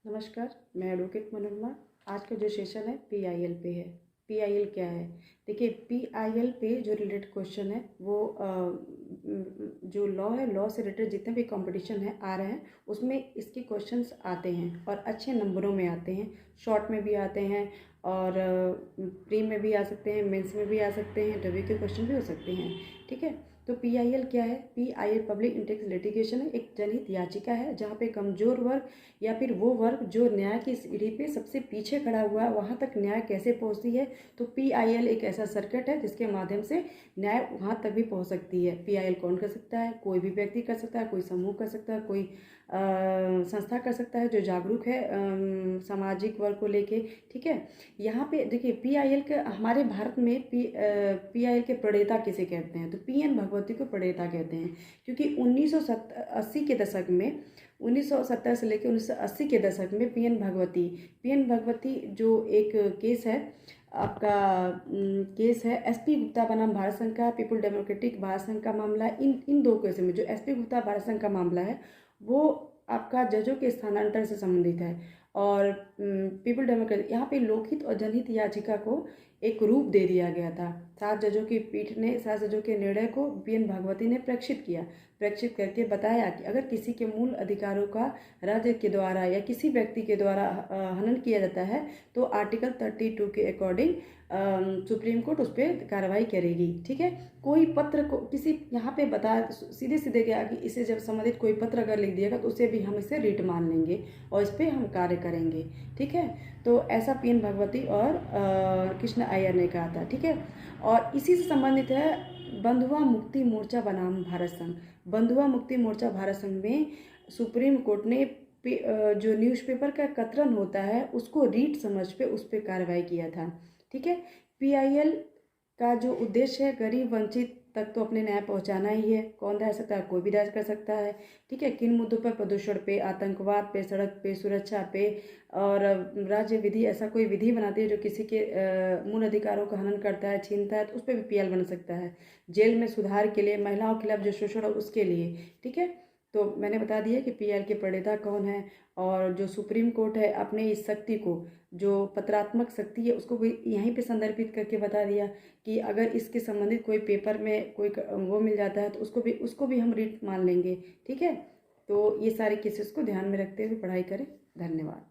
नमस्कार, मैं एडवोकेट मनोरमा। आज का जो सेशन है पीआईएल पे है। पीआईएल क्या है? देखिए, पीआईएल पे जो रिलेटेड क्वेश्चन है वो जो लॉ है, लॉ से रिलेटेड जितने भी कंपटीशन है आ रहे हैं उसमें इसके क्वेश्चंस आते हैं और अच्छे नंबरों में आते हैं। शॉर्ट में भी आते हैं और प्री में भी आ सकते हैं, मेंस में भी आ सकते हैं, डब्ल्यू के क्वेश्चन भी हो सकते हैं। ठीक है, तो पीआईएल क्या है? पीआईएल पब्लिक इंटरेस्ट लिटिगेशन है, एक जनहित याचिका है जहाँ पे कमजोर वर्ग या फिर वो वर्ग जो न्याय की सीढ़ी पे सबसे पीछे खड़ा हुआ है वहाँ तक न्याय कैसे पहुँचती है। तो पीआईएल एक ऐसा सर्किट है जिसके माध्यम से न्याय वहाँ तक भी पहुँच सकती है। पीआईएल कौन कर सकता है? कोई भी व्यक्ति कर सकता है, कोई समूह कर सकता है, कोई संस्था कर सकता है जो जागरूक है सामाजिक वर्ग को लेके। ठीक है, यहाँ पे देखिए पीआईएल के हमारे भारत में पीआईएल के प्रणेता किसे कहते हैं? तो पीएन भगवती को प्रणेता कहते हैं, क्योंकि 1980 के दशक में 1970 से लेकर 1980 के दशक में पीएन भगवती जो एक केस है आपका केस है एसपी गुप्ता बनाम भारत संघ का, पीपल डेमोक्रेटिक भारत संघ का मामला। इन दो केस में जो एसपी गुप्ता भारत संघ का मामला है वो आपका जजों के स्थानांतरण से संबंधित है और पीपल डेमोक्रेटिक यहाँ पे लोकहित और जनहित याचिका को एक रूप दे दिया गया था। 7 जजों की पीठ ने 7 जजों के निर्णय को पीएन भागवती ने प्रेक्षित करके बताया कि अगर किसी के मूल अधिकारों का राज्य के द्वारा या किसी व्यक्ति के द्वारा हनन किया जाता है तो आर्टिकल 32 के अकॉर्डिंग सुप्रीम कोर्ट उस पर कार्रवाई करेगी। ठीक है, कोई पत्र को किसी यहाँ पे बता सीधे गया कि इसे जब संबंधित कोई पत्र अगर लिख दिएगा तो उसे भी हम इसे रीट मान लेंगे और इस पर हम कार्य करेंगे। ठीक है, तो ऐसा पीएन भगवती और कृष्ण अय्यर ने कहा था। ठीक है, और इसी से संबंधित है बंधुआ मुक्ति मोर्चा बनाम भारत संघ। बंधुआ मुक्ति मोर्चा भारत संघ में सुप्रीम कोर्ट ने जो न्यूज़पेपर का कतरन होता है उसको रीट समझ पे उस पर कार्रवाई किया था। ठीक है, पीआईएल का जो उद्देश्य है गरीब वंचित तक तो अपने न्याय पहुंचाना ही है। कौन दायर सकता है? कोई भी दायर कर सकता है। ठीक है, किन मुद्दों पर? प्रदूषण पे, आतंकवाद पे, सड़क पे, सुरक्षा पे और राज्य विधि ऐसा कोई विधि बनाती है जो किसी के मूल अधिकारों का हनन करता है, छीनता है, तो उस पर भी पीएल बन सकता है। जेल में सुधार के लिए, महिलाओं के खिलाफ जो शोषण है उसके लिए। ठीक है, तो मैंने बता दिया कि पीएल के प्रणेता कौन है और जो सुप्रीम कोर्ट है अपने इस शक्ति को, जो पत्रात्मक शक्ति है, उसको भी यहीं पे संदर्भित करके बता दिया कि अगर इसके संबंधित कोई पेपर में कोई वो मिल जाता है तो उसको भी हम रीट मान लेंगे। ठीक है, तो ये सारे केसेस को ध्यान में रखते हुए पढ़ाई करें। धन्यवाद।